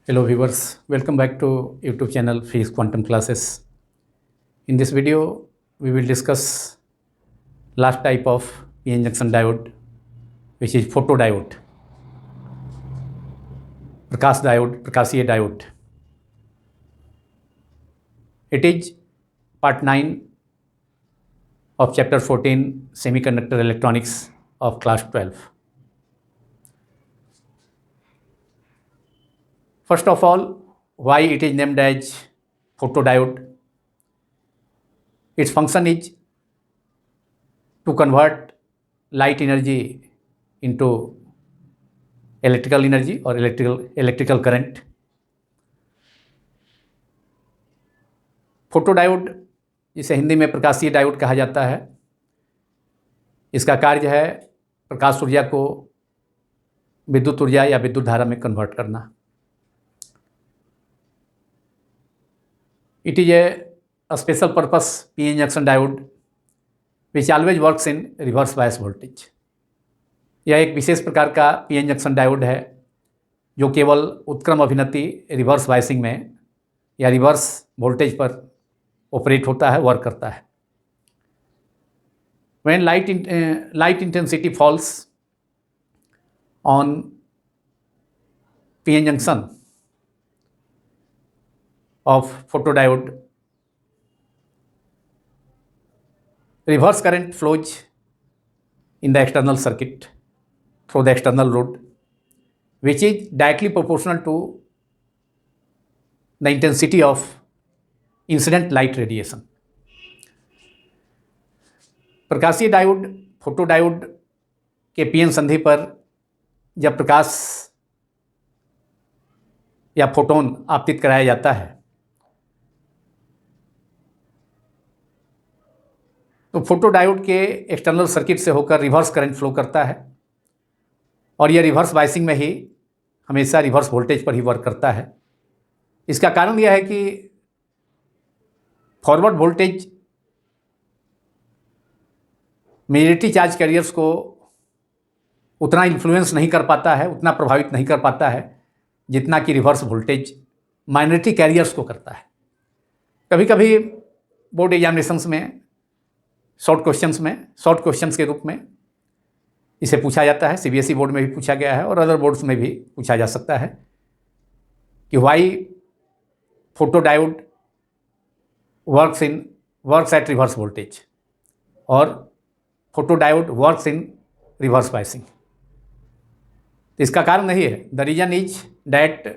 Hello viewers, welcome back to YouTube channel Physics Quantum Classes. In this video, we will discuss last type of PN junction diode, which is photodiode, Prakashiya diode. It is part 9 of chapter 14 Semiconductor Electronics of class 12. First of all, why it is named as photodiode? Its function is to convert light energy into electrical energy or electrical current. Photodiode, जिसे हिंदी में प्रकाशीय diode कहा जाता है, इसका कार्य है प्रकाश ऊर्जा को विद्युत ऊर्जा या विद्युत धारा में कन्वर्ट करना. It is a special purpose PN junction diode which always works in reverse bias voltage. यह एक विशेष प्रकार का PN जंक्शन डायोड है जो केवल उत्क्रम अभिनति रिवर्स बायसिंग में या रिवर्स वोल्टेज पर ऑपरेट होता है, वर्क करता है. When light intensity falls on PN junction of photodiode, reverse current flows in the external circuit through the external load, which is directly proportional to the intensity of incident light radiation. प्रकाशीय diode photodiode के PN संधि पर जब प्रकाश या photon आपतित कराया जाता है तो फोटोडायोड के एक्सटर्नल सर्किट से होकर रिवर्स करंट फ्लो करता है और यह रिवर्स बायसिंग में ही हमेशा रिवर्स वोल्टेज पर ही वर्क करता है. इसका कारण यह है कि forward voltage majority charge carriers को उतना इन्फ्लुएंस नहीं कर पाता है, उतना प्रभावित नहीं कर पाता है जितना कि रिवर्स वोल्टेज माइनॉरिटी कैरियर्स को करता है. कभी कभी बोर्ड एग्जामिनेशंस में शॉर्ट क्वेश्चंस के रूप में इसे पूछा जाता है. सीबीएसई बोर्ड में भी पूछा गया है और अदर बोर्ड्स में भी पूछा जा सकता है कि why photodiode works at reverse voltage और photodiode works in reverse biasing. इसका कारण नहीं है. The reason is that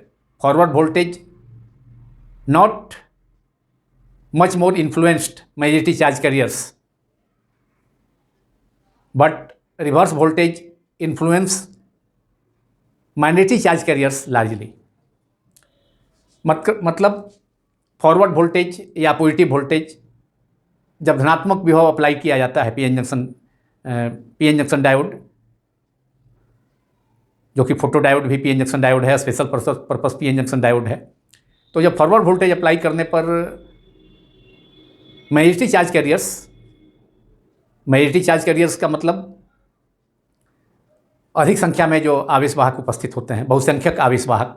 forward voltage not much more influenced majority charge carriers, but reverse voltage influence minority charge carriers largely. मतलब forward voltage या positive voltage जब धनात्मक विभव अप्लाई किया जाता है पीएन जंक्शन डायोड, जो कि फोटोडायोड भी पीएन जंक्शन डायोड है, special purpose PN junction diode है, तो जब फॉरवर्ड वोल्टेज अप्लाई करने पर मेजॉरिटी चार्ज कैरियर्स का मतलब अधिक संख्या में जो आवेशवाहक उपस्थित होते हैं, बहुसंख्यक आवेशवाहक,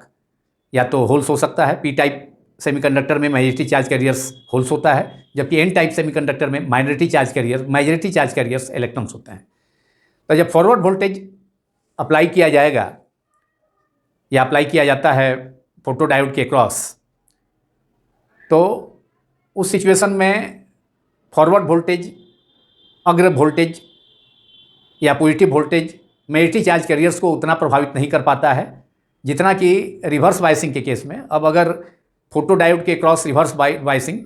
या तो होल्स हो सकता है. पी टाइप सेमीकंडक्टर में मेजॉरिटी चार्ज कैरियर्स होल्स होता है, जबकि एन टाइप सेमीकंडक्टर में मेजॉरिटी चार्ज कैरियर्स इलेक्ट्रॉन्स होते हैं. तो जब फॉरवर्ड वोल्टेज अप्लाई किया जाएगा या अप्लाई किया जाता है फोटोडायोड के क्रॉस, तो उस सिचुएशन में फॉरवर्ड वोल्टेज अग्र वोल्टेज या positive voltage majority charge carriers को उतना प्रभावित नहीं कर पाता है जितना कि रिवर्स बायसिंग के केस में. अब अगर फोटोडायोड के क्रॉस रिवर्स बायसिंग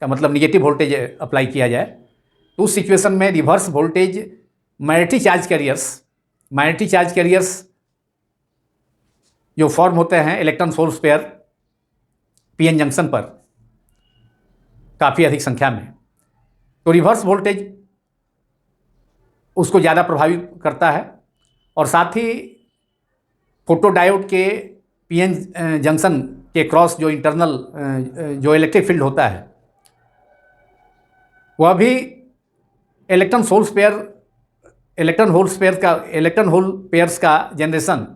का मतलब निगेटिव वोल्टेज अप्लाई किया जाए तो उस सिचुएशन में reverse voltage majority charge carriers जो फॉर्म होते हैं electron holes pair PN junction पर काफ़ी अधिक संख्या में, तो रिवर्स वोल्टेज उसको ज़्यादा प्रभावित करता है. और साथ ही फोटोडायोड के पीएन जंक्शन के क्रॉस जो इंटरनल जो इलेक्ट्रिक फील्ड होता है वह भी इलेक्ट्रॉन होल पेयर्स का जनरेशन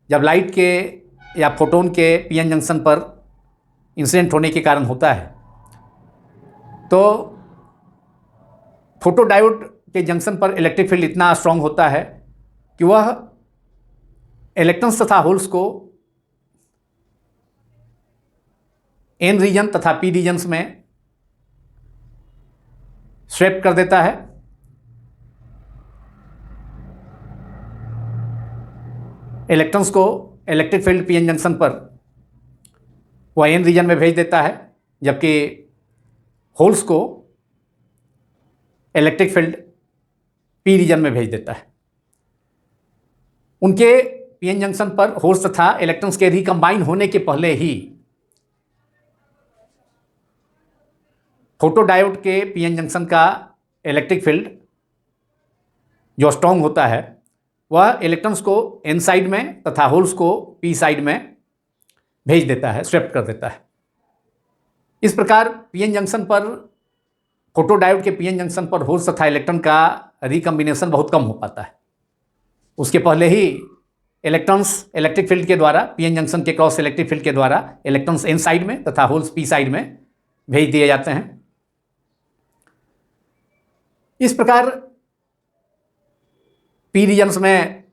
जब लाइट के या फोटोन के पीएन जंक्शन पर इंसिडेंट होने के कारण होता है। तो फोटोडायोड के जंक्शन पर इलेक्ट्रिक फील्ड इतना स्ट्रांग होता है कि वह इलेक्ट्रॉन्स तथा होल्स को एन रीजन तथा पी रीजन्स में स्वैप कर देता है। इलेक्ट्रॉन्स को इलेक्ट्रिक फील्ड पीएन जंक्शन पर वह एन रीजन में भेज देता है, जबकि होल्स को इलेक्ट्रिक फील्ड पी रीजन में भेज देता है। उनके पीएन जंक्शन पर होल्स तथा इलेक्ट्रॉन्स के रिकम्बाइन होने के पहले ही फोटोडायोड के पीएन जंक्शन का इलेक्ट्रिक फील्ड जो स्ट्रॉन्ग होता है वह इलेक्ट्रॉन्स को एन साइड में तथा होल्स को पी साइड में भेज देता है, स्वैप कर देता है। इस प्रकार पीएन जंक्शन पर, फोटोडायोड के पीएन जंक्शन पर होल्स तथा इलेक्ट्रॉन का रिकम्बिनेशन बहुत कम हो पाता है। उसके पहले ही इलेक्ट्रॉन्स इलेक्ट्रिक फील्ड के द्वारा, पीएन जंक्शन के क्रॉस इलेक्ट्रिक फील्ड के द्वारा इलेक्ट्रॉन्स एन साइड में तथा होल्स पी साइड में भेज दिए जाते हैं। इस प्रकार पी रीजन्स में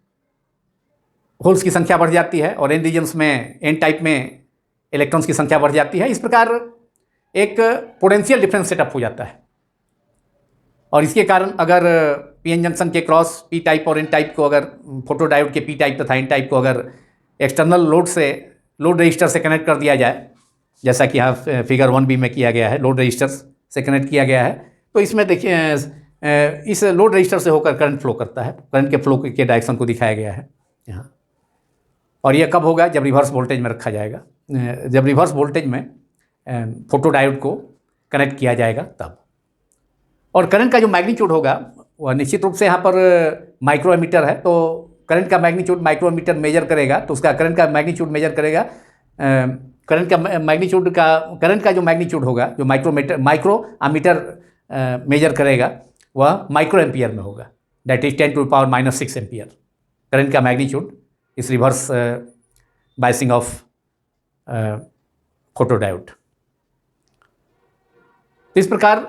होल्स की संख्या बढ़ जाती है और एन रीजन्स में, एन टाइप में इलेक्ट्रॉन्स की संख्या बढ़ जाती है। इस प्रकार एक पोटेंशियल डिफरेंस सेटअप हो जाता है और इसके कारण अगर पीएन जंक्शन के क्रॉस पी टाइप और एन टाइप को, अगर फोटोडायोड के पी टाइप तथा एन टाइप को अगर एक्सटर्नल लोड रजिस्टर से कनेक्ट कर दिया जाए, जैसा कि यहाँ फिगर 1b में किया गया है, लोड रजिस्टर से कनेक्ट किया गया है, तो इसमें देखिए इस लोड रजिस्टर से होकर करंट फ्लो करता है। करंट के फ्लो के डायरेक्शन को दिखाया गया है यहाँ। और यह कब होगा? जब रिवर्स वोल्टेज में रखा जाएगा, जब रिवर्स वोल्टेज में फोटोडायोड को कनेक्ट किया जाएगा तब। और करंट का जो मैग्नीट्यूड होगा वह निश्चित रूप से यहाँ पर माइक्रो एमीटर है, तो करंट का मैग्नीट्यूड माइक्रो एमीटर मेजर करेगा, तो उसका करंट का मैग्नीट्यूड मेजर करेगा। करंट का जो मैग्नीट्यूड होगा, जो माइक्रो एमीटर मेजर करेगा, वह माइक्रो एम्पियर में होगा। दैट इज 10⁻⁻6 एम्पियर करंट का मैग्नीट्यूड इस रिवर्स बायसिंग ऑफ फोटोडायोड। तो इस प्रकार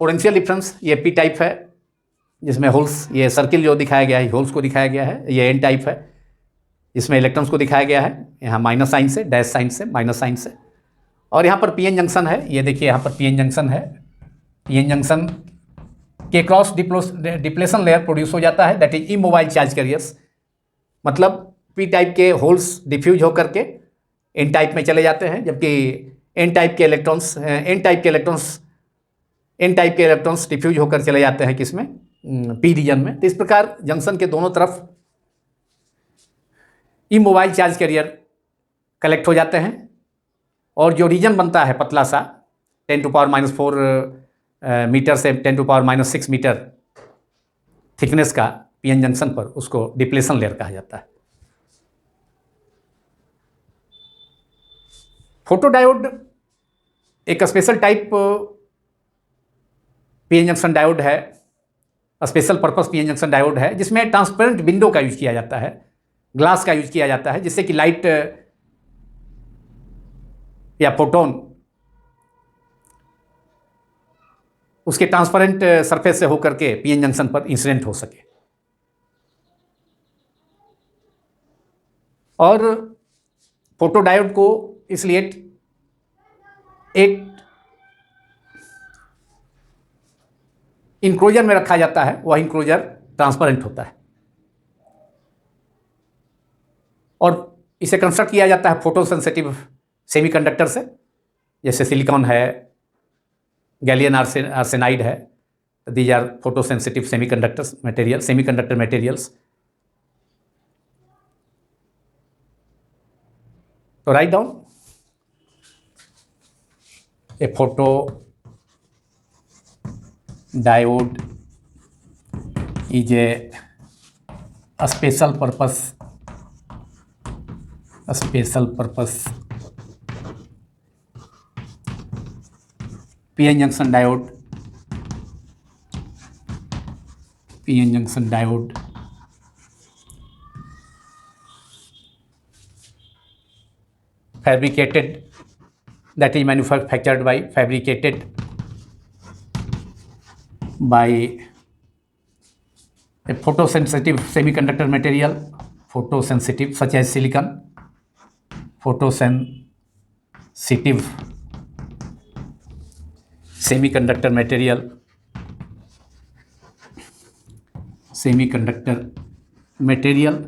पोटेंशियल डिफरेंस ये पी टाइप है, जिसमें होल्स, ये सर्किल जो दिखाया गया है होल्स को दिखाया गया है। ये एन टाइप है, जिसमें इलेक्ट्रॉन्स को दिखाया गया है यहाँ माइनस साइन से, डैश साइन से, माइनस साइन से। और यहाँ पर पीएन जंक्शन है, ये देखिए यहाँ पर पीएन जंक्शन है। पीएन जंक्शन के क्रॉस डिप्लेशन लेयर प्रोड्यूस हो जाता है, that is immobile charge carriers. मतलब पी टाइप के होल्स डिफ्यूज होकर के एन टाइप में चले जाते हैं, जबकि एन टाइप के इलेक्ट्रॉन्स डिफ्यूज होकर चले जाते हैं किसमें? पी रीजन में। तो इस प्रकार जंक्शन के दोनों तरफ इमोबाइल चार्ज कैरियर कलेक्ट हो जाते हैं और जो रीजन बनता है पतला सा 10⁻⁴ मीटर से 10⁻⁻6 मीटर थिकनेस का पीएन जंक्शन पर, उसको डिप्लेशन लेयर कहा जाता है। फोटोडायोड एक special type PN junction diode है, special purpose PN junction diode है, जिसमें ट्रांसपेरेंट विंडो का यूज किया जाता है, ग्लास का यूज किया जाता है, जिससे कि लाइट या फोटोन उसके ट्रांसपेरेंट सरफेस से होकर के पीएन जंक्शन पर इंसिडेंट हो सके। और फोटोडायोड को इसलिए एक इनक्लोजर में रखा जाता है, वह इनक्लोजर ट्रांसपेरेंट होता है और इसे कंस्ट्रक्ट किया जाता है फोटो सेंसिटिव सेमीकंडक्टर से, जैसे सिलिकॉन है, गैलियम आर्सेनाइड है। These are photo sensitive semiconductor materials. तो write down a photo diode is a special purpose PN junction diode fabricated, that is manufactured by, fabricated by a photosensitive semiconductor material, photosensitive such as silicon, photosensitive semiconductor material,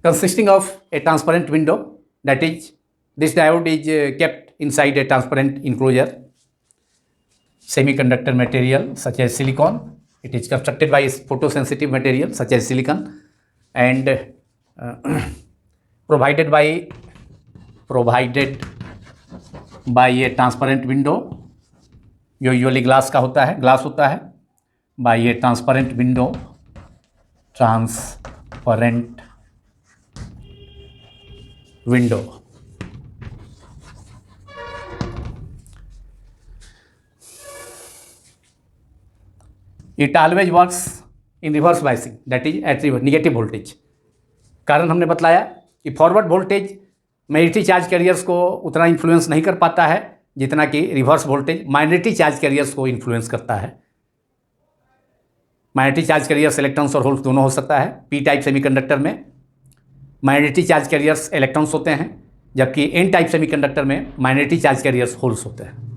consisting of a transparent window, that is, this diode is kept inside a transparent enclosure. Semiconductor material such as silicon, it is constructed by a photosensitive material such as silicon, and provided by a transparent window, जो usually glass होता है, by a transparent window, It always works in reverse biasing, that is at negative voltage. कारण हमने बतलाया कि forward voltage minority charge carriers को उतना influence नहीं कर पाता है जितना कि reverse voltage minority charge carriers को इन्फ्लुएंस करता है। माइनॉरिटी चार्ज कैरियर्स इलेक्ट्रॉन्स और होल्स दोनों हो सकता है। पी टाइप सेमीकंडक्टर में माइनॉरिटी चार्ज कैरियर्स इलेक्ट्रॉन्स होते हैं, जबकि एन टाइप सेमीकंडक्टर में माइनॉरिटी चार्ज कैरियर्स होल्स होते हैं।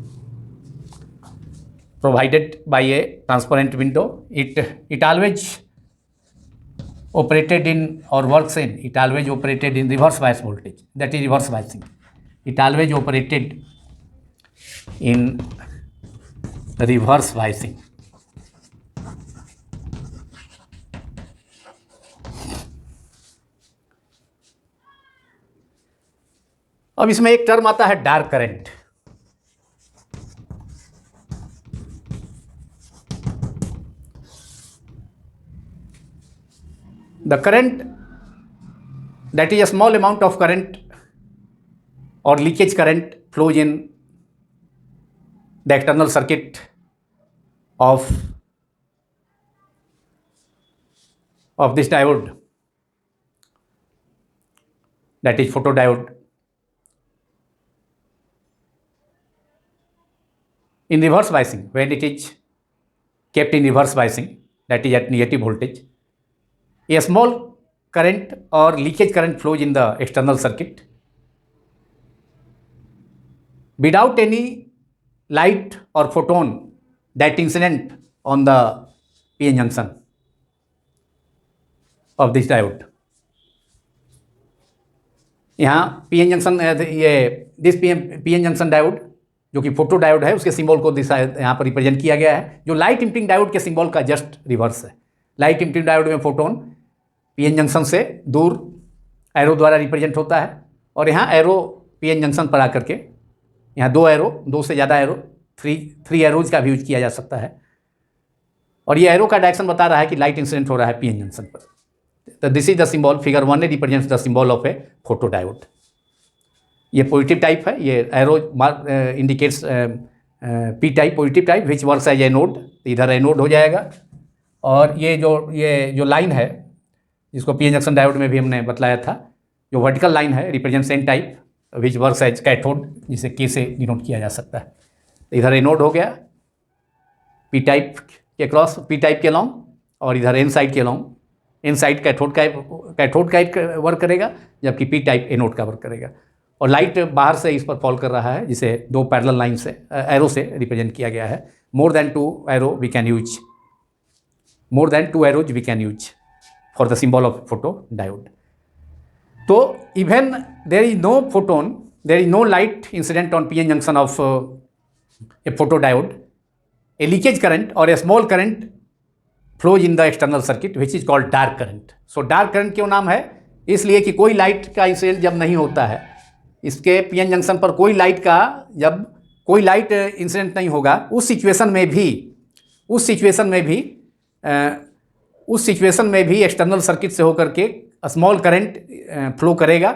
Provided by a transparent window, it always operated in or works in, it always operated in reverse bias voltage, that is reverse biasing. It always operated in reverse biasing. अब इसमें एक term आता है dark current. The current, that is a small amount of current or leakage current, flows in the external circuit of this diode, that is photodiode. In reverse biasing, when it is kept in reverse biasing, that is at negative voltage, a small current or leakage current flows in the external circuit without any light or photon that incident on the PN junction of this diode. यहाँ PN junction, this PN junction diode जो कि photo diode है, उसके symbol को दिशा यहाँ पर represent किया गया है, जो लाइट इमिटिंग डायोड के सिंबल का जस्ट रिवर्स है। लाइट इमिटिंग डायोड में फोटोन पीएन जंक्शन से दूर एरो द्वारा रिप्रेजेंट होता है, और यहाँ एरो पीएन जंक्शन पर आकर के, यहाँ दो से ज़्यादा एरो, थ्री एरोज का भी यूज किया जा सकता है, और ये एरो का डायरेक्शन बता रहा है कि लाइट इंसिडेंट हो रहा है पीएन जंक्शन पर। तो this is the symbol, figure 1 represents the symbol of a photo diode. ये पॉजिटिव टाइप है, ये arrow indicates P type, positive type, which works as anode, इधर एनोड हो जाएगा। और ये जो लाइन है जिसको पीएन जंक्शन डायोड में भी हमने बतलाया था, जो वर्टिकल लाइन है represents N type, which works as cathode, जिसे के से डिनोट किया जा सकता है। तो इधर एनोड हो गया पी टाइप के क्रॉस, पी टाइप के लॉन्ग, और इधर एन साइड के लॉन्ग, एन साइड कैथोड का वर्क करेगा, जबकि पी टाइप एनोड का वर्क करेगा। और लाइट बाहर से इस पर फॉल कर रहा है, जिसे दो पैरेलल लाइन से एरो से रिप्रेजेंट किया गया है। More than two arrows we can use for the symbol of photo diode. तो even there is no photon, there is no light incident on PN junction of a photo diode, a leakage current और a small current flows in the external circuit which is called dark current. So dark current क्यों नाम है? इसलिए कि कोई light का incident जब नहीं होता है, इसके पीएन जंक्शन पर जब कोई लाइट इंसिडेंट नहीं होगा, उस सिचुएशन में भी एक्सटर्नल सर्किट से होकर के स्मॉल करंट फ्लो करेगा,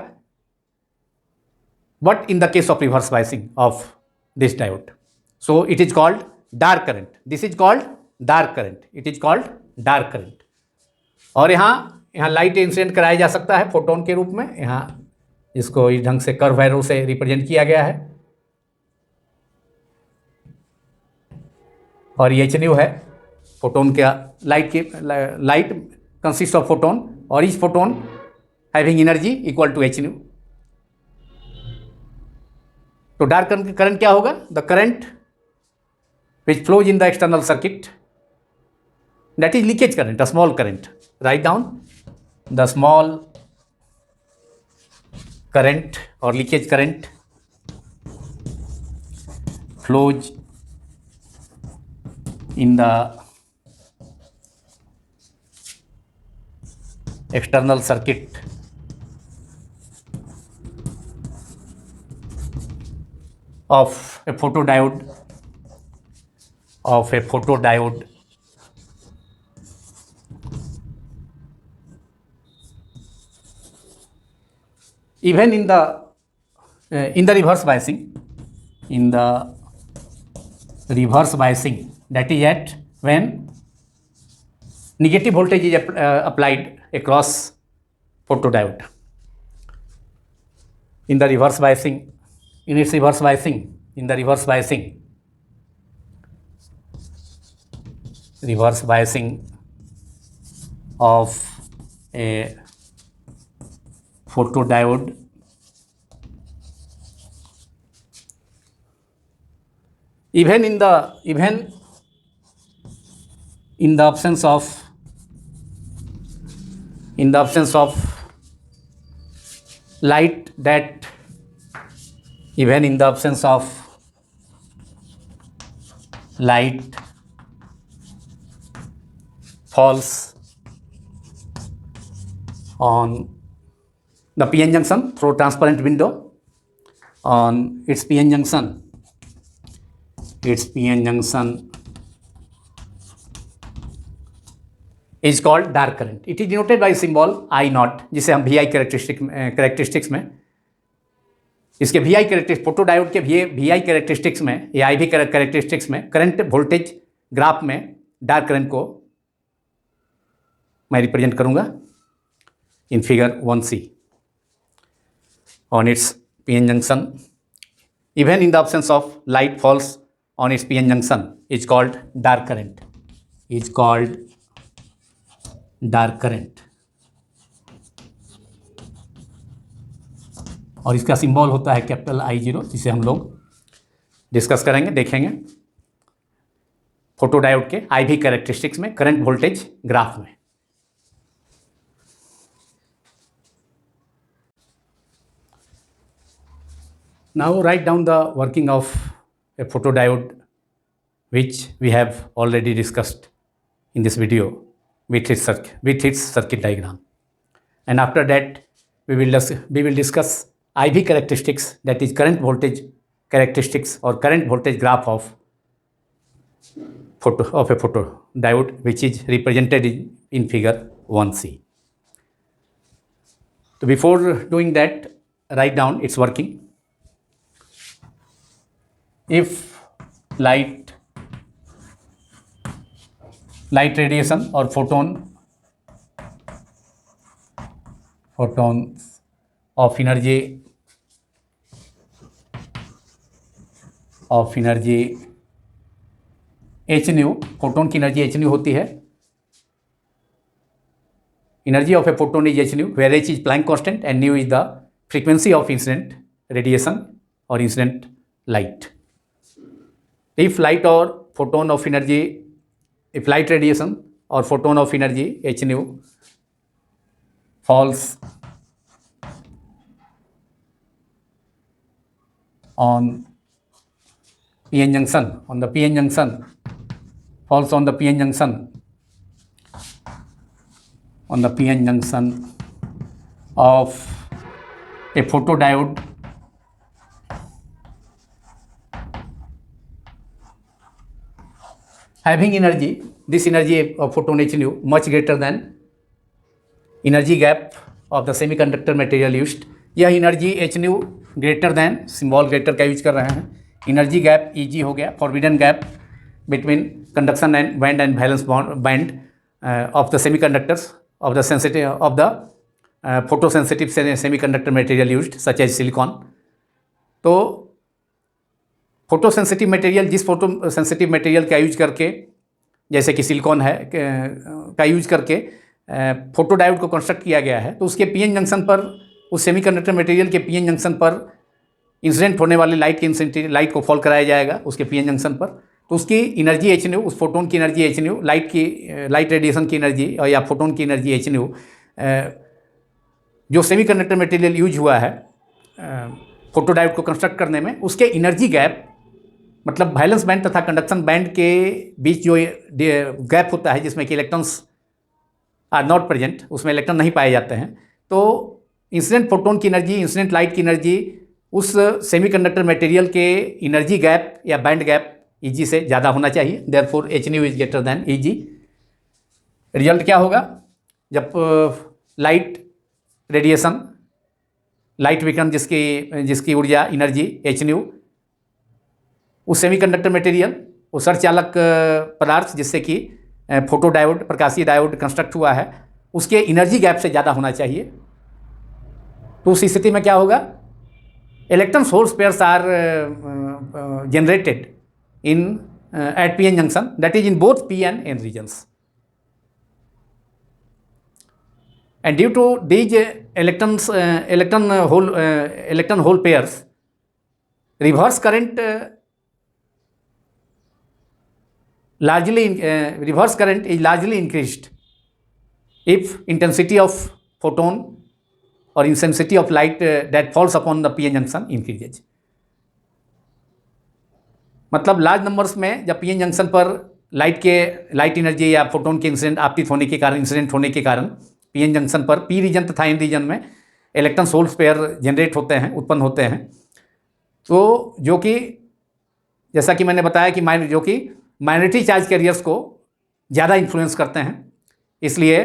but in the case of reverse biasing of this diode, so it is called dark current. This is called dark current, it is called dark current. और यहाँ light incident कराया जा सकता है photon के रूप में। यहाँ जिसको इस ढंग से कर्व एरो से रिप्रेजेंट किया गया है, और ये HNU है फोटोन का, लाइट कंसिस्ट ऑफ फोटोन और each photon having energy equal to HNU। तो डार्क करंट क्या होगा? The current which flows in the external circuit, that is leakage current, a small current. Write down the small current or leakage current flows in the external circuit of a photodiode even in the reverse biasing, that is at when negative voltage is applied across photodiode. In the reverse biasing of a photodiode, even in the absence of light, that even in the absence of light falls on the PN junction through transparent window, on its PN junction is called dark current. It is denoted by symbol I naught, जिसे हम VI characteristics में, इसके VI characteristics, photodiode के VI characteristics में या IV characteristics में current voltage graph में dark current को मैं रिप्रेजेंट करूंगा in figure 1C। on its PN junction, even in the absence of light falls on its PN junction, is called dark current, और इसका symbol होता है capital I0, जिसे हम लोग डिस्कस करेंगे, देखेंगे फोटोडायोड के IV कैरेक्टरिस्टिक्स में करंट वोल्टेज ग्राफ में। Now write down the working of a photodiode, which we have already discussed in this video with its circuit diagram, and after that we will discuss IV characteristics, that is current voltage characteristics or current voltage graph of a photodiode, which is represented in figure 1C. So before doing that, write down its working. If light radiation or photons of energy HNU, photon की energy HNU होती है। Energy of a photon is HNU, where H is Planck constant and nu is the frequency of incident radiation or incident light. If light radiation or photon of energy HNU falls on PN junction, falls on the PN junction of a photodiode having energy, this energy of photon HNU much greater than energy gap of the semiconductor material used. यह energy HNU greater than, symbol greater का use कर रहे हैं, energy gap EG हो गया, forbidden gap between conduction band and valence band of the semiconductors of the sensitive of the photo sensitive semiconductor material used such as silicon. तो photo sensitive material, जिस photo sensitive material का use करके, जैसे कि silicon है, का use करके photo diode को कंस्ट्रक्ट किया गया है, तो उसके पीएन जंक्शन पर, उस सेमीकंडक्टर मटेरियल के पीएन जंक्शन पर इंसिडेंट होने वाले लाइट के लाइट को फॉल कराया जाएगा उसके पीएन जंक्शन पर। तो उसकी एनर्जी एच न्यू, उस फोटोन की energy H new, light radiation की एनर्जी और या फोटोन की एनर्जी एच न्यू, जो सेमीकंडक्टर मटेरियल यूज हुआ है फोटो डायोड को कंस्ट्रक्ट करने में, उसके एनर्जी गैप, मतलब वैलेंस बैंड तथा कंडक्शन बैंड के बीच जो गैप होता है जिसमें कि इलेक्ट्रॉन्स आर नॉट प्रेजेंट, उसमें इलेक्ट्रॉन नहीं पाए जाते हैं, तो इंसिडेंट फोटोन की एनर्जी, इंसिडेंट लाइट की एनर्जी उस सेमीकंडक्टर मटेरियल के एनर्जी गैप या बैंड गैप Eg से ज़्यादा होना चाहिए। Therefore H new is greater than Eg। Result क्या होगा? जब लाइट रेडिएशन, लाइट विकिरण जिसकी ऊर्जा एनर्जी एच न्यू, उस सेमीकंडक्टर मटेरियल, वो सरचालक पदार्थ जिससे कि फोटो डायोड, प्रकाशीय डायोड कंस्ट्रक्ट हुआ है, उसके एनर्जी गैप से ज़्यादा होना चाहिए। तो उस स्थिति में क्या होगा? Electrons holes pairs are generated in at p-n junction, that is in both p and n regions, and due to these electron hole pairs, reverse current is largely increased if intensity of photon or intensity of light that falls upon the p-n junction increases। मतलब large numbers में जब PN junction पर light energy या photon के incident आपतित होने के कारण पीएन जंक्शन पर पी रीजन तथा एन रीजन में इलेक्ट्रॉन होल्स पेयर जनरेट होते हैं, उत्पन्न होते हैं, तो जो कि जैसा कि मैंने बताया कि जो कि माइनॉरिटी चार्ज कैरियर्स को ज़्यादा इन्फ्लुएंस करते हैं। इसलिए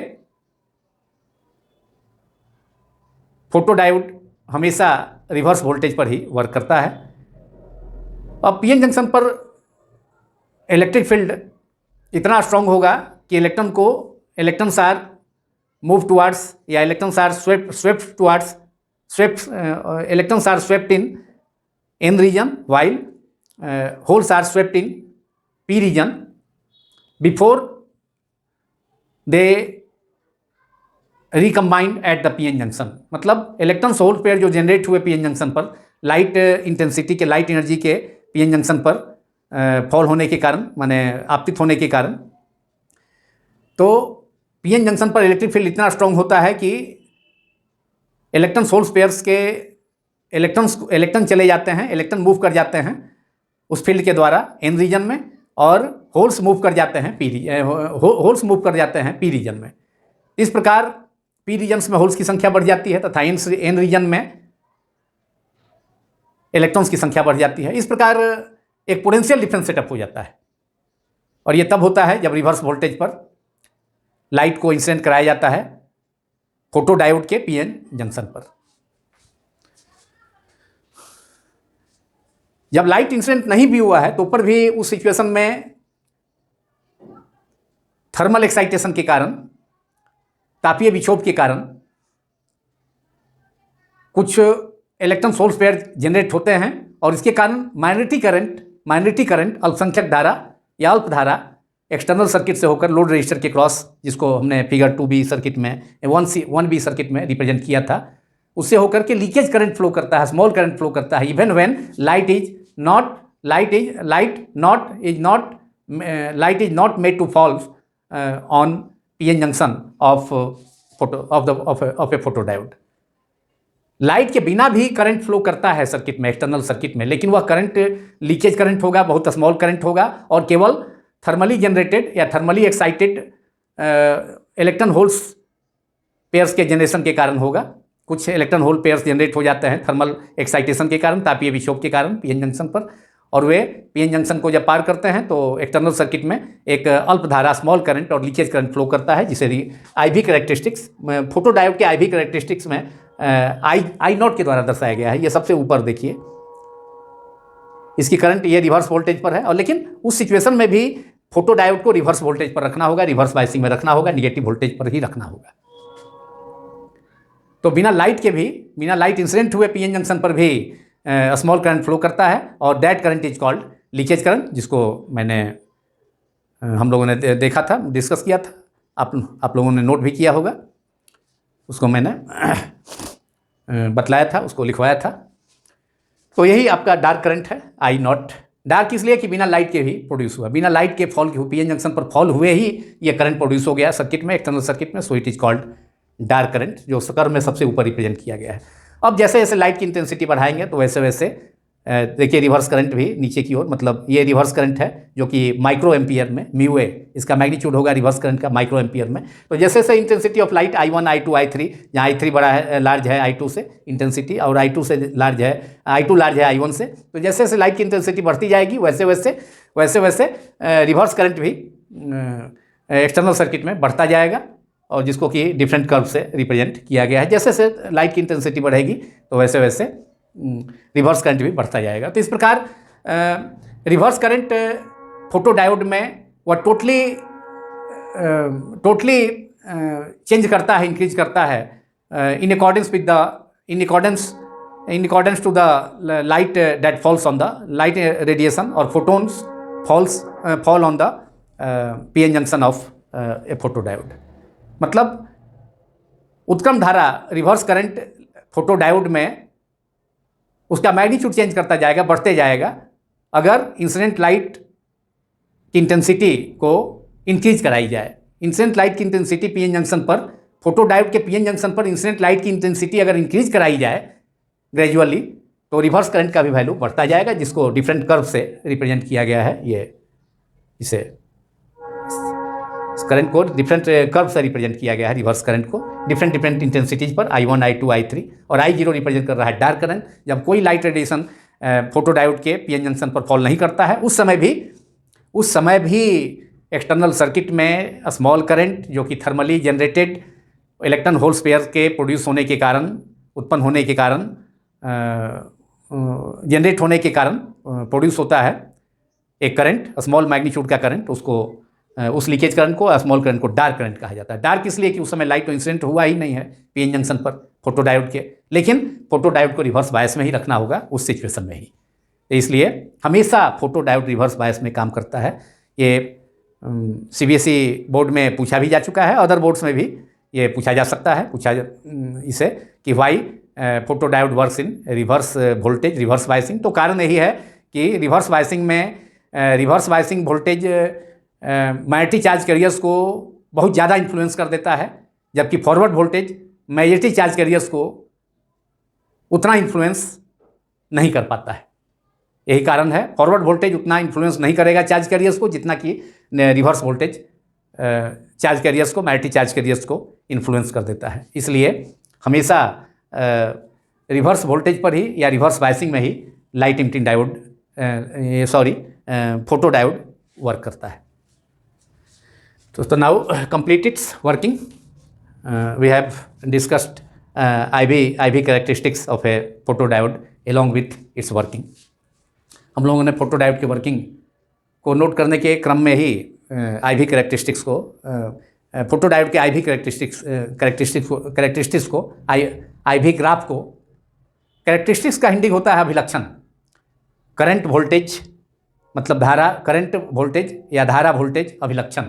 फोटो डायोड हमेशा रिवर्स वोल्टेज पर ही वर्क करता है। अब पीएन जंक्शन पर इलेक्ट्रिक फील्ड इतना स्ट्रांग होगा कि इलेक्ट्रॉन्स आर मूव टुवार्ड्स या electrons are swept in N region while holes are swept in P region before they recombined at the PN junction. मतलब इलेक्ट्रॉन्स होल पेयर जो generate हुए PN junction पर light energy के PN junction पर fall होने के कारण, माने आपतित होने के कारण, तो पीएन जंक्शन पर इलेक्ट्रिक फील्ड इतना स्ट्रांग होता है कि इलेक्ट्रॉन होल्स पेयर्स के इलेक्ट्रॉन चले जाते हैं, इलेक्ट्रॉन मूव कर जाते हैं उस फील्ड के द्वारा एन रीजन में, और होल्स मूव कर जाते हैं पी रीजन में। इस प्रकार पी रीजन्स में होल्स की संख्या बढ़ जाती है तथा एन रीजन में इलेक्ट्रॉन्स की संख्या बढ़ जाती है। इस प्रकार एक पोटेंशियल डिफरेंस सेटअप हो जाता है, और ये तब होता है जब रिवर्स वोल्टेज पर लाइट को इंसिडेंट कराया जाता है फोटो डायोड के पीएन जंक्शन पर। जब लाइट इंसिडेंट नहीं भी हुआ है तो पर भी उस सिचुएशन में थर्मल एक्साइटेशन के कारण, तापीय विक्षोभ के कारण कुछ इलेक्ट्रॉन होल्स पेयर जनरेट होते हैं, और इसके कारण माइनॉरिटी करंट अल्पसंख्यक धारा या अल्प धारा एक्सटर्नल सर्किट से होकर लोड रजिस्टर के क्रॉस, जिसको हमने फिगर 2B सर्किट में 1B सर्किट में रिप्रेजेंट किया था, उससे होकर के लीकेज करंट फ्लो करता है, स्मॉल करंट फ्लो करता है, even when light is not made to fall on PN junction of a photo diode. Light के बिना भी करंट फ्लो करता है सर्किट में, एक्सटर्नल सर्किट में, लेकिन वह करंट लीकेज करंट होगा, बहुत स्मॉल करंट होगा, और केवल थर्मली जनरेटेड या thermally excited electron holes pairs के जनरेशन के कारण होगा। कुछ इलेक्ट्रॉन होल पेयर्स जनरेट हो जाते हैं थर्मल एक्साइटेशन के कारण, तापीय विक्षोभ के कारण पीएन जंक्शन पर, और वे पीएन जंक्शन को जब पार करते हैं तो एक्सटर्नल सर्किट में एक अल्प धारा, स्मॉल करंट और लीकेज करंट फ्लो करता है, जिसे IV कैरेक्टरिस्टिक्स, फोटो डायोड के IV कैरेक्टरिस्टिक्स में I नॉट के द्वारा दर्शाया गया है। ये सबसे ऊपर देखिए, इसकी करंट ये रिवर्स वोल्टेज पर है, और लेकिन उस सिचुएशन में भी फोटो डायोड को रिवर्स वोल्टेज पर रखना होगा, रिवर्स बायसिंग में रखना होगा, निगेटिव वोल्टेज पर ही रखना होगा। तो बिना लाइट इंसिडेंट हुए पीएन जंक्शन पर भी स्मॉल करंट फ्लो करता है, और that current is called leakage current, जिसको हम लोगों ने देखा था, डिस्कस किया था, आप लोगों ने नोट भी किया होगा, उसको मैंने बतलाया था, उसको लिखवाया था। तो यही आपका डार्क करंट है, आई नॉट। डार्क इसलिए कि बिना लाइट के भी प्रोड्यूस हुआ, बिना लाइट के फॉल के पीएन जंक्शन पर फॉल हुए ही ये करंट प्रोड्यूस हो गया सर्किट में, एक्सटर्नल सर्किट में, so it is called dark current, जो कर्व में सबसे ऊपर रिप्रेजेंट किया गया है। अब जैसे जैसे लाइट की इंटेंसिटी बढ़ाएंगे तो वैसे वैसे देखिए रिवर्स करंट भी नीचे की ओर, मतलब ये रिवर्स करंट है जो कि माइक्रो एम्पियर में, म्यू ए इसका मैग्नीट्यूड होगा रिवर्स करंट का माइक्रो एम्पियर में। तो जैसे जैसे intensity of light I1 I2 I3, जहाँ I3 बड़ा है, लार्ज है I2 से इंटेंसिटी, और I2 से लार्ज है, I2 लार्ज है I1 से, तो जैसे जैसे लाइट की इंटेंसिटी बढ़ती जाएगी वैसे वैसे रिवर्स करंट भी एक्सटर्नल सर्किट में बढ़ता जाएगा, और जिसको कि डिफरेंट कर्व से रिप्रेजेंट किया गया है। जैसे जैसे लाइट की इंटेंसिटी बढ़ेगी तो वैसे वैसे रिवर्स करंट भी बढ़ता जाएगा। तो इस प्रकार रिवर्स करंट फोटो डायोड में वह टोटली चेंज करता है, इंक्रीज करता है in accordance to the light that falls on the light radiation, और photons fall on the PN junction of a photo diode. मतलब उत्क्रम धारा रिवर्स करंट फोटो डायोड में उसका मैग्नीट्यूड चेंज करता जाएगा, बढ़ते जाएगा, अगर इंसिडेंट लाइट की इंटेंसिटी को इंक्रीज कराई जाए। इंसिडेंट लाइट की इंटेंसिटी पीएन जंक्शन पर, फोटो डायोड के पीएन जंक्शन पर इंसिडेंट लाइट की इंटेंसिटी अगर इंक्रीज कराई जाए ग्रेजुअली, तो रिवर्स करंट का भी वैल्यू बढ़ता जाएगा, जिसको डिफरेंट कर्व से रिप्रेजेंट किया गया है। ये इस करंट को डिफरेंट कर्व से रिप्रेजेंट किया गया है, रिवर्स करंट को डिफरेंट इंटेंसिटीज पर, I1 I2 I3, और I0 रिप्रेजेंट कर रहा है डार्क करंट। जब कोई लाइट रेडिएशन फोटो डायोड के पीएन जंक्शन पर फॉल नहीं करता है, उस समय भी एक्सटर्नल सर्किट में स्मॉल करंट, जो कि thermally generated electron hole pair के प्रोड्यूस होने के कारण, उत्पन्न होने के कारण, जनरेट होने के कारण प्रोड्यूस होता है एक करंट, स्मॉल मैग्नीट्यूड का करंट, उस लीकेज करंट को, स्मॉल करंट को डार्क करंट कहा जाता है। डार्क इसलिए कि उस समय लाइट तो इंसिडेंट हुआ ही नहीं है पीएन जंक्शन पर फोटो डायोड के, लेकिन फोटो डायोड को रिवर्स बायस में ही रखना होगा उस सिचुएशन में ही, इसलिए हमेशा फोटो डायोड रिवर्स बायस में काम करता है। ये CBSE बोर्ड में पूछा भी जा चुका है, अदर बोर्ड्स में भी ये पूछा जा सकता है, इसे कि why photo diode works in reverse voltage reverse biasing. तो कारण यही है कि रिवर्स बायसिंग में reverse biasing voltage magnetic charge carriers को बहुत ज़्यादा इन्फ्लुएंस कर देता है, जबकि forward voltage magnetic charge carriers को उतना इन्फ्लुएंस नहीं कर पाता है। यही कारण है, फॉरवर्ड वोल्टेज उतना इन्फ्लुएंस नहीं करेगा चार्ज कैरियर्स को जितना कि रिवर्स वोल्टेज चार्ज कैरियर्स को, मैग्नेटिक चार्ज कैरियर्स को इन्फ्लुएंस कर देता है। इसलिए हमेशा रिवर्स वोल्टेज पर ही या रिवर्स बायसिंग में ही light emitting diode photo diode work करता है। So now complete its working. We have discussed IV characteristics of a photodiode along with its working. हम लोगों ने फोटोडायोड की वर्किंग को नोट करने के क्रम में ही IV कैरेक्टरिस्टिक्स को, फोटोडायोड के IV कैरेक्टरिस्टिक्स को, IV ग्राफ को, कैरेक्टरिस्टिक्स का हिंदी होता है अभिलक्षण। करंट वोल्टेज मतलब धारा, करंट वोल्टेज या धारा वोल्टेज अभिलक्षण।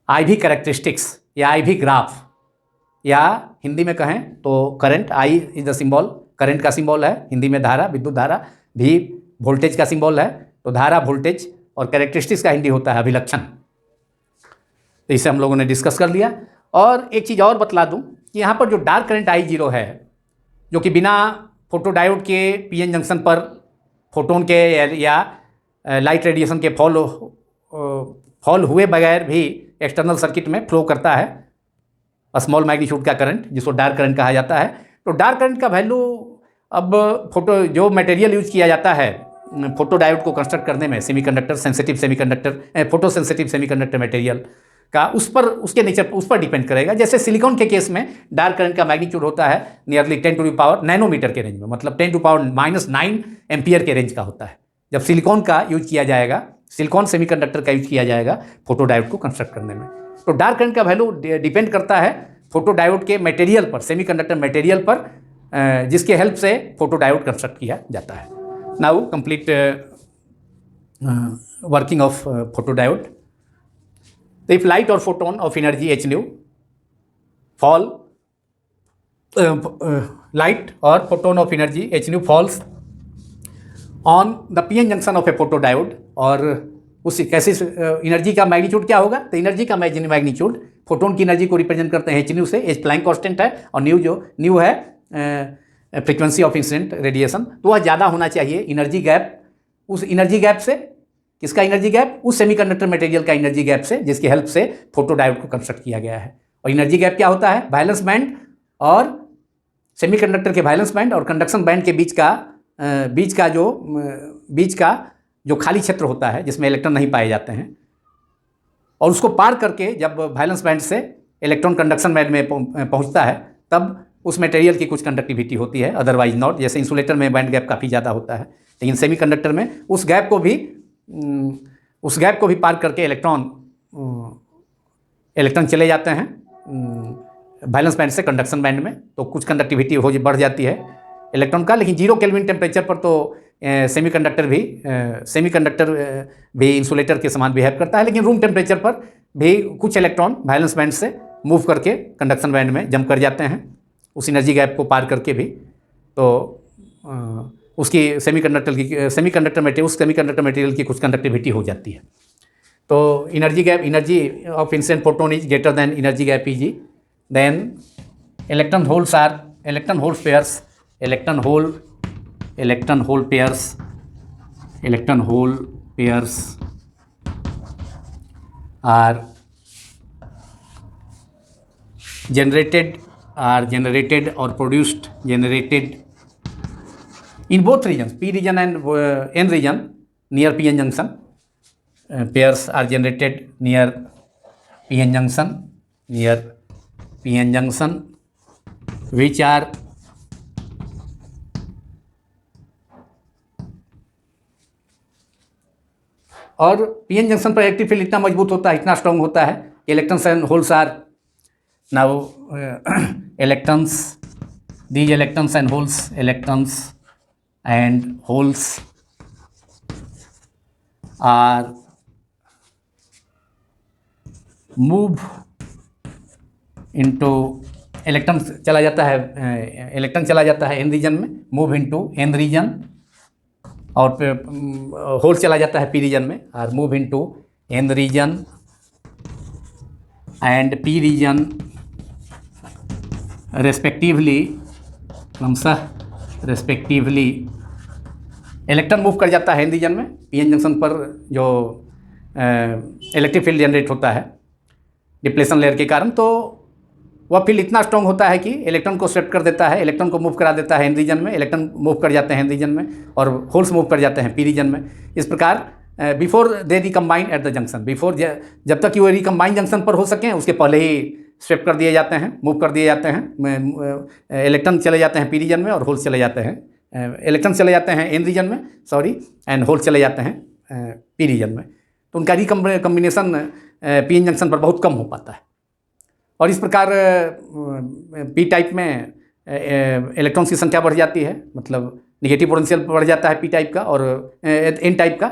IV कैरेक्टरिस्टिक्स या IV ग्राफ, या हिंदी में कहें तो current, I is the symbol, current का सिंबल है, हिंदी में धारा, विद्युत धारा, V वोल्टेज का सिंबल है, तो धारा वोल्टेज और कैरेक्टरिस्टिक्स का हिंदी होता है अभिलक्षण। तो इसे हम लोगों ने डिस्कस कर लिया। और एक चीज़ और बतला दूं कि यहाँ पर जो डार्क करंट I0 है, जो कि बिना फोटोडायोड के पीएन जंक्शन पर फोटोन के या लाइट रेडिएशन के फॉल हुए बगैर भी एक्सटर्नल सर्किट में फ्लो करता है स्मॉल मैग्नीट्यूड का करंट, जिसको डार्क करंट कहा जाता है। तो डार्क करंट का वैल्यू अब जो मटेरियल यूज किया जाता है फोटो डायोड को कंस्ट्रक्ट करने में, semiconductor, sensitive semiconductor, photo sensitive semiconductor material का, उसके नेचर उस पर डिपेंड करेगा। जैसे सिलिकॉन के केस में डार्क करंट का मैग्नीट्यूड होता है nearly 10 to the power nanometer के रेंज में, मतलब 10 टू पावर -9 एम्पियर के रेंज का होता है। जब सिलिकॉन का यूज किया जाएगा, सिलिकॉन सेमीकंडक्टर का यूज किया जाएगा फोटो डायोड को कंस्ट्रक्ट करने में, तो डार्क करंट का वैल्यू डिपेंड करता है फोटोडायोड के मटेरियल पर, सेमीकंडक्टर मटेरियल पर, जिसके हेल्प से फोटोडायोड कंस्ट्रक्ट किया जाता है। Now complete working of photodiode. तो इफ लाइट और photon of energy h nu fall, light or photon of energy h nu falls on the pn junction of a photodiode, और उस कैसे energy का magnitude क्या होगा? तो एनर्जी का मैग्नीट्यूड फोटोन की एनर्जी को रिप्रेजेंट करते हैं h nu से, h प्लैंक कांस्टेंट है, और न्यू है फ्रीक्वेंसी ऑफ इंसिडेंट रेडिएशन। तो वह ज़्यादा होना चाहिए एनर्जी गैप, उस एनर्जी गैप से, किसका एनर्जी गैप? उस सेमीकंडक्टर मटेरियल का एनर्जी गैप से, जिसकी हेल्प से फोटोडायोड को कंस्ट्रक्ट किया गया है। और एनर्जी गैप क्या होता है? वैलेंस बैंड और सेमीकंडक्टर के वैलेंस बैंड और कंडक्शन बैंड के बीच का जो खाली क्षेत्र होता है, जिसमें इलेक्ट्रॉन नहीं पाए जाते हैं, और उसको पार करके जब वैलेंस बैंड से इलेक्ट्रॉन कंडक्शन बैंड में पहुंचता है, तब उस मटेरियल की कुछ कंडक्टिविटी होती है, अदरवाइज नॉट। जैसे इंसुलेटर में बैंड गैप काफ़ी ज़्यादा होता है, लेकिन सेमीकंडक्टर में उस गैप को भी पार करके इलेक्ट्रॉन चले जाते हैं वैलेंस बैंड से कंडक्शन बैंड में, तो कुछ कंडक्टिविटी बढ़ जाती है इलेक्ट्रॉन का। लेकिन 0 केल्विन टेम्परेचर पर तो सेमीकंडक्टर भी इंसुलेटर के समान बिहेव करता है, लेकिन रूम टेम्परेचर पर भी कुछ इलेक्ट्रॉन वैलेंस बैंड से मूव करके कंडक्शन बैंड में जंप कर जाते हैं, उस एनर्जी गैप को पार करके भी। तो उसकी सेमीकंडक्टर मटेरियल की कुछ कंडक्टिविटी हो जाती है। तो energy of incident photon is greater than energy gap Eg, then electron hole pairs are generated or produced in both regions, P region and N region, near PN junction. Pairs are generated near PN junction, which are और PN junction पर electric field इतना मजबूत होता है, इतना strong होता है कि electrons and holes are now these electrons and holes are move into, electron चला जाता है N रीजन में, मूव इनटू N रीजन, और होल चला जाता है P रीजन में, और move into N region and P region respectively. Electron move कर जाता है N रीजन में, PN जंक्शन पर जो इलेक्ट्रिक फील्ड जनरेट होता है डिप्लेशन लेयर के कारण, तो वह फील्ड इतना स्ट्रॉन्ग होता है कि इलेक्ट्रॉन को स्वेप्ट कर देता है, इलेक्ट्रॉन को मूव करा देता है N रीजन में, इलेक्ट्रॉन मूव कर जाते हैं N रीजन में, और होल्स मूव कर जाते हैं P रीजन में। इस प्रकार before they recombine at the junction, जब तक कि वो रिकम्बाइन जंक्शन पर हो सकें, उसके पहले ही स्वेप्ट कर दिए जाते हैं, मूव कर दिए जाते हैं, इलेक्ट्रॉन चले जाते हैं P रीजन में और होल्स चले जाते हैं, इलेक्ट्रॉन चले जाते हैं N रीजन में, एंड होल्स चले जाते हैं P रीजन में। तो उनका रिकम्बिनेशन PN जंक्शन पर बहुत कम हो पाता है, और इस प्रकार P टाइप में इलेक्ट्रॉन्स की संख्या बढ़ जाती है, मतलब निगेटिव पोटेंशियल बढ़ जाता है P टाइप का, और N टाइप का,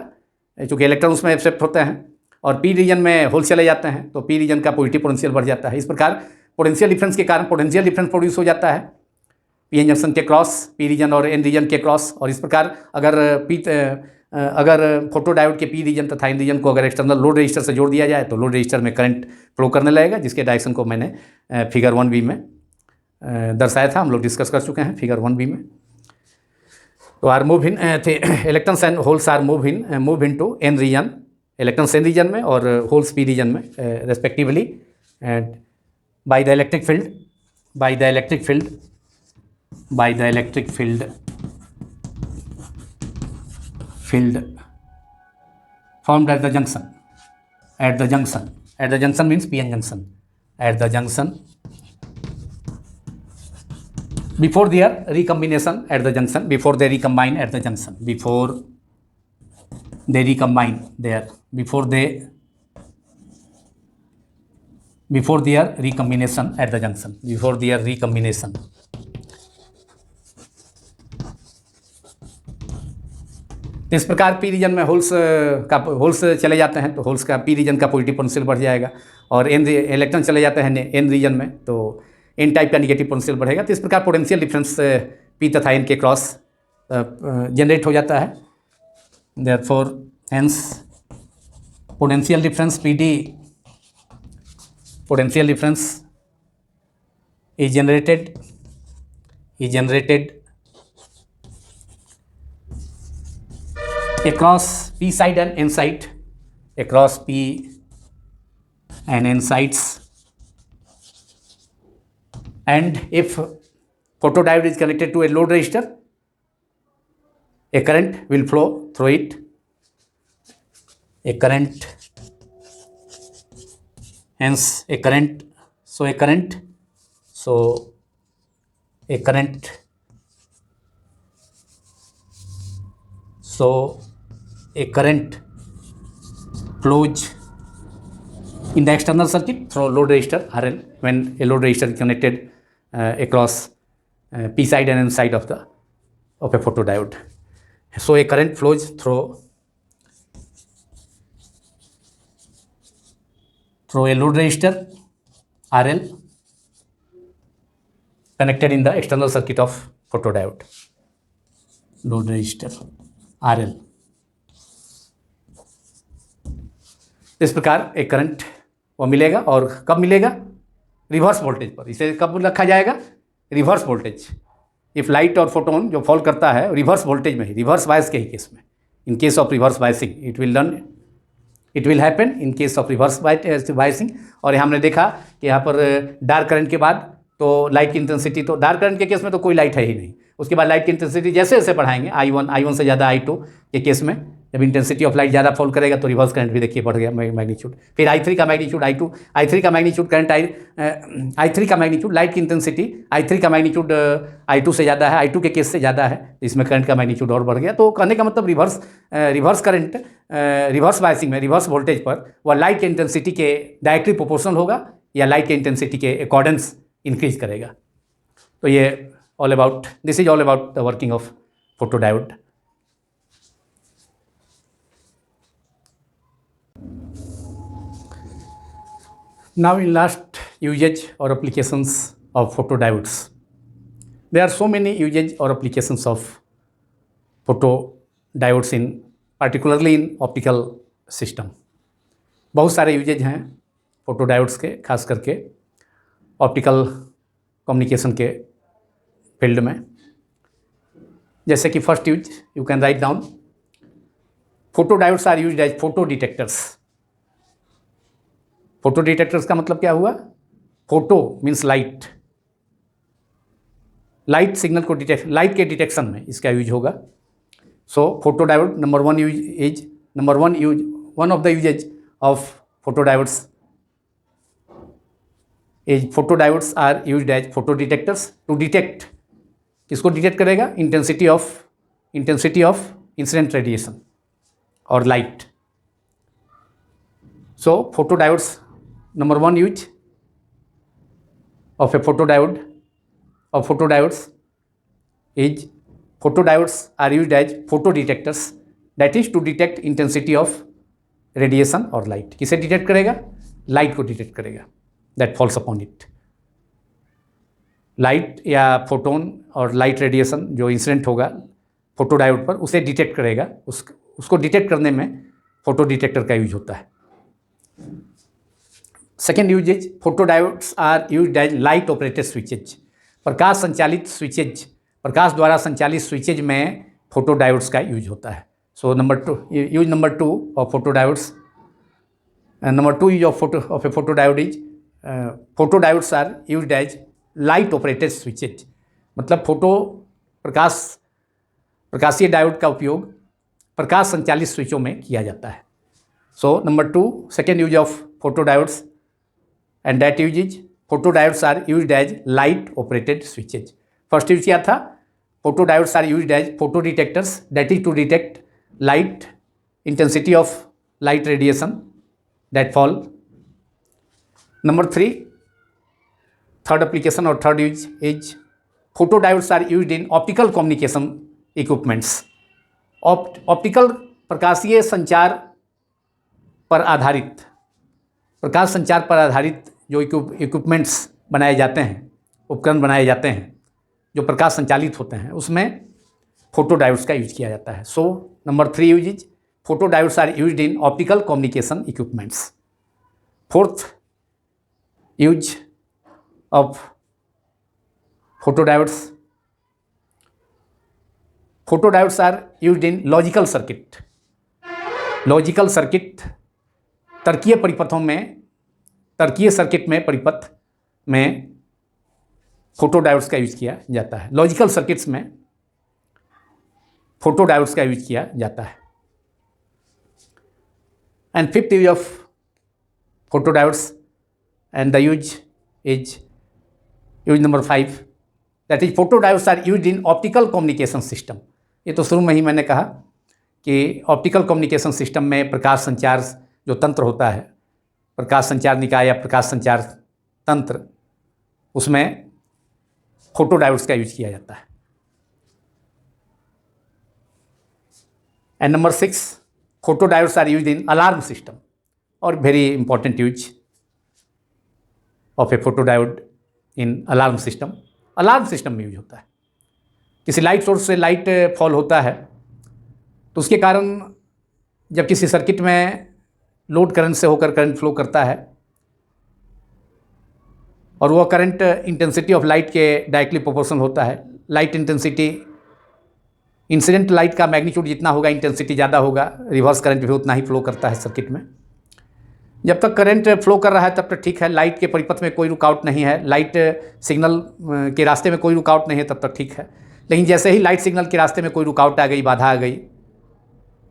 चूँकि इलेक्ट्रॉन उसमें एक्सेप्ट होते हैं, और P रीजन में होल चले जाते हैं, तो P रीजन का पॉजिटिव पोटेंशियल बढ़ जाता है। इस प्रकार पोटेंशियल डिफरेंस के कारण पोटेंशियल डिफरेंस प्रोड्यूस हो जाता है PN जंक्शन के क्रॉस, P रीजन और N रीजन के क्रॉस। और इस प्रकार अगर फोटोडायोड के P रीजन तथा N रीजन को अगर एक्सटर्नल लोड रजिस्टर से जोड़ दिया जाए, तो लोड रजिस्टर में करंट फ्लो करने लगेगा, जिसके डायरेक्शन को मैंने फिगर 1b में दर्शाया था, हम लोग डिस्कस कर चुके हैं फिगर 1b में। तो are move in electrons and holes are move into N region, electrons N region में और होल्स P रीजन में respectively, and by the electric field formed at the junction means PN junction, at the junction before their recombination at the junction, before they recombine at the junction, before they recombine there, before they before their recombination at the junction, before their recombination. तो इस प्रकार P region में holes चले जाते हैं तो holes का P region का पॉजिटिव पोटेंशियल बढ़ जाएगा, और एन इलेक्ट्रॉन चले जाते हैं एन रीजन में तो एन टाइप का निगेटिव पोटेंशियल बढ़ेगा। तो इस प्रकार पोटेंशियल डिफरेंस पी तथा एन के क्रॉस जनरेट हो जाता है। Therefore hence potential difference P D, potential difference is generated across p side and n side, across p and n sides, and if photodiode is connected to a load resistor, a current will flow through it, a current, hence a current, so a current flows in the external circuit through load resistor RL when a load resistor is connected across p side and n side of a photodiode. So a current flows through a load resistor RL connected in the external circuit of photodiode, load resistor RL. इस प्रकार एक current वो मिलेगा, और कब मिलेगा? Reverse voltage पर। इसे कब रखा जाएगा? Reverse voltage. इफ लाइट और फोटोन जो फॉल करता है रिवर्स वोल्टेज में ही, रिवर्स बायस के ही केस में, in case of reverse biasing it will happen in case of reverse biasing. और यहाँ हमने देखा कि यहाँ पर डार्क करंट के बाद तो लाइट की इंटेंसिटी, तो डार्क करंट के केस में तो कोई लाइट है ही नहीं, उसके बाद लाइट की इंटेंसिटी जैसे जैसे बढ़ाएंगे I1 से ज़्यादा I2 के केस में, जब इंटेंसिटी ऑफ लाइट ज़्यादा फॉल करेगा तो रिवर्स करंट भी देखिए बढ़ गया मैग्नीट्यूड। फिर I3 का मैग्नीट्यूड I3 का मैग्नीट्यूड करंट I3 का मैग्नीट्यूड, लाइट की इंटेंसिटी I3 का मैग्नीट्यूड I2 से ज़्यादा है, I2 के केस से ज़्यादा है, इसमें करंट का मैग्नीट्यूड और बढ़ गया। तो कहने का मतलब रिवर्स करंट रिवर्स बायसिंग में रिवर्स वोल्टेज पर वह लाइट के इंटेंसिटी के डायरेक्टली प्रोपोर्शनल होगा या लाइट के इंटेंसिटी के अकॉर्डेंस इंक्रीज करेगा। तो ये this is all about the working of photodiode. Now in last usage or applications of photodiodes, there are so many usage or applications of photodiodes in particularly in optical system. बहुत सारे usage हैं photodiodes के, खास करके optical communication के field में। जैसे कि first use you can write down, photodiodes are used as photo detectors. Photo detectors का मतलब क्या हुआ? Photo means light, light signal को डिटेक्ट, लाइट के डिटेक्शन में इसका यूज होगा। So photodiode one of the uses of photodiodes is photodiodes are used as photo detectors to detect, किसको डिटेक्ट करेगा? इंटेंसिटी ऑफ इंसिडेंट रेडिएशन और light. So photodiodes, number one use of a photodiodes is photodiodes are used as photo detectors, that is to detect intensity of radiation or light। किसे detect करेगा? Light को detect करेगा that falls upon it। Light या photon और light radiation जो incident होगा photodiode पर उसे डिटेक्ट करेगा, उसको डिटेक्ट करने में फोटो डिटेक्टर का यूज होता है। Second uses, photodiodes are used as light operated switches. प्रकाश संचालित स्विचेज, प्रकाश द्वारा संचालित स्विचेज में फोटोडायोड्स का यूज होता है। So number two of photodiodes, number two use of a photodiode is photodiodes are used as light operated switches. मतलब प्रकाशीय डायोड का उपयोग प्रकाश संचालित स्विचों में किया जाता है। So number to, second use of photodiodes and that use is photodiodes are used as light operated switches। First use क्या था? photodiodes are used as photo detectors, that is to detect light, intensity of light radiation that fall। Number 3, third application और third use is photodiodes are used in optical communication equipments. Optical प्रकाश संचार पर आधारित जो equipments बनाए जाते हैं, उपकरण बनाए जाते हैं जो प्रकाश संचालित होते हैं, उसमें फोटोडायोड्स का यूज किया जाता है। So number 3 use is photodiodes are used in optical communication equipments. Fourth use of photodiodes are used in logical circuit. Logical circuit तर्कीय सर्किट में परिपथ में फोटोडायोड्स का यूज किया जाता है। लॉजिकल सर्किट्स में फोटोडायोड्स का यूज किया जाता है। And fifth use of photodiodes and the use number 5, that is photodiodes are used in optical communication system. ये तो शुरू में ही मैंने कहा कि ऑप्टिकल कम्युनिकेशन सिस्टम में प्रकाश संचार जो तंत्र होता है, प्रकाश संचार निकाय या प्रकाश संचार तंत्र, उसमें फोटोडायोड्स का यूज किया जाता है। And number 6, photodiodes are used in alarm system, और very important use of a photodiode in alarm system. Alarm system में यूज होता है। किसी लाइट सोर्स से लाइट फॉल होता है तो उसके कारण जब किसी सर्किट में लोड करंट से होकर करंट फ्लो करता है और वह करंट इंटेंसिटी ऑफ लाइट के डायरेक्टली प्रोपोर्शनल होता है। लाइट इंटेंसिटी, इंसिडेंट लाइट का मैग्नीट्यूड जितना होगा, इंटेंसिटी ज़्यादा होगा, रिवर्स करंट भी उतना ही फ्लो करता है सर्किट में। जब तक करंट फ्लो कर रहा है तब तक ठीक है, लाइट के परिपथ में कोई रुकावट नहीं है, लाइट सिग्नल के रास्ते में कोई रुकावट नहीं है, तब तक ठीक है। लेकिन जैसे ही लाइट सिग्नल के रास्ते में कोई रुकावट आ गई, बाधा आ गई,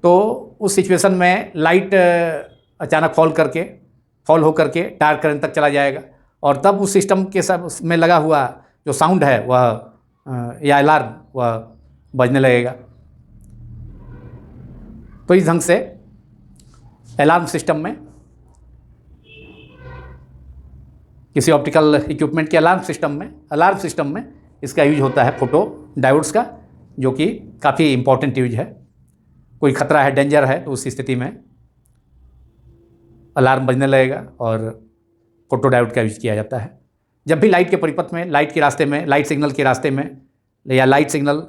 तो उस सिचुएशन में लाइट अचानक फॉल होकर के डार्क करंट तक चला जाएगा, और तब उस सिस्टम के सब में लगा हुआ जो साउंड है वह या अलार्म वह बजने लगेगा। तो इस ढंग से अलार्म सिस्टम में, किसी ऑप्टिकल इक्विपमेंट के अलार्म सिस्टम में इसका यूज होता है फोटोडायोड्स का, जो कि काफ़ी इम्पॉर्टेंट यूज है। कोई खतरा है, डेंजर है, तो उस स्थिति में अलार्म बजने लगेगा और फोटोडायोड का यूज किया जाता है। जब भी लाइट के परिपथ में, लाइट सिग्नल के रास्ते में या लाइट सिग्नल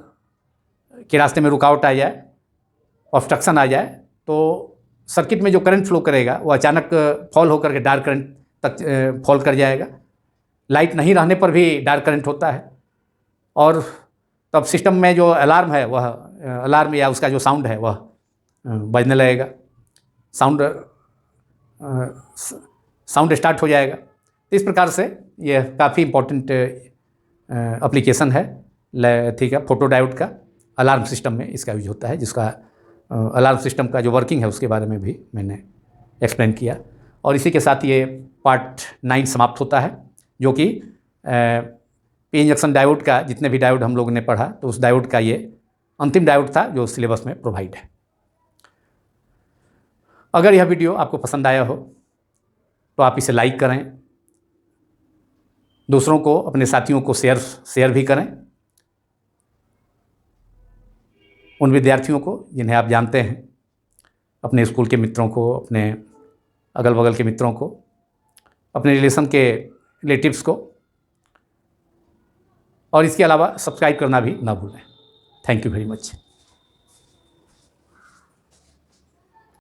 के रास्ते में रुकावट आ जाए, ऑब्स्ट्रक्शन आ जाए, तो सर्किट में जो करंट फ्लो करेगा वो अचानक फॉल होकर के डार्क करंट तक फॉल कर जाएगा। लाइट नहीं रहने पर भी डार्क करंट होता है, और तब सिस्टम में जो अलार्म है वह अलार्म या उसका जो साउंड है वह बजने लगेगा, साउंड स्टार्ट हो जाएगा। तो इस प्रकार से यह काफ़ी इम्पोर्टेंट एप्लीकेशन है, ठीक है, फोटोडायोड का अलार्म सिस्टम में इसका यूज होता है, जिसका अलार्म सिस्टम का जो वर्किंग है उसके बारे में भी मैंने एक्सप्लेन किया। और इसी के साथ ये पार्ट 9 समाप्त होता है, जो कि पी इंजेक्शन डायोड का, जितने भी डायोड हम लोगों ने पढ़ा, तो उस डायोड का ये अंतिम डायोड था जो सिलेबस में प्रोवाइड है। अगर यह वीडियो आपको पसंद आया हो तो आप इसे लाइक करें, दूसरों को, अपने साथियों को शेयर भी करें। उन विद्यार्थियों को जिन्हें आप जानते हैं, अपने स्कूल के मित्रों को, अपने अगल बगल के मित्रों को, अपने रिलेटिव्स को, और इसके अलावा सब्सक्राइब करना भी ना भूलें। Thank you very much.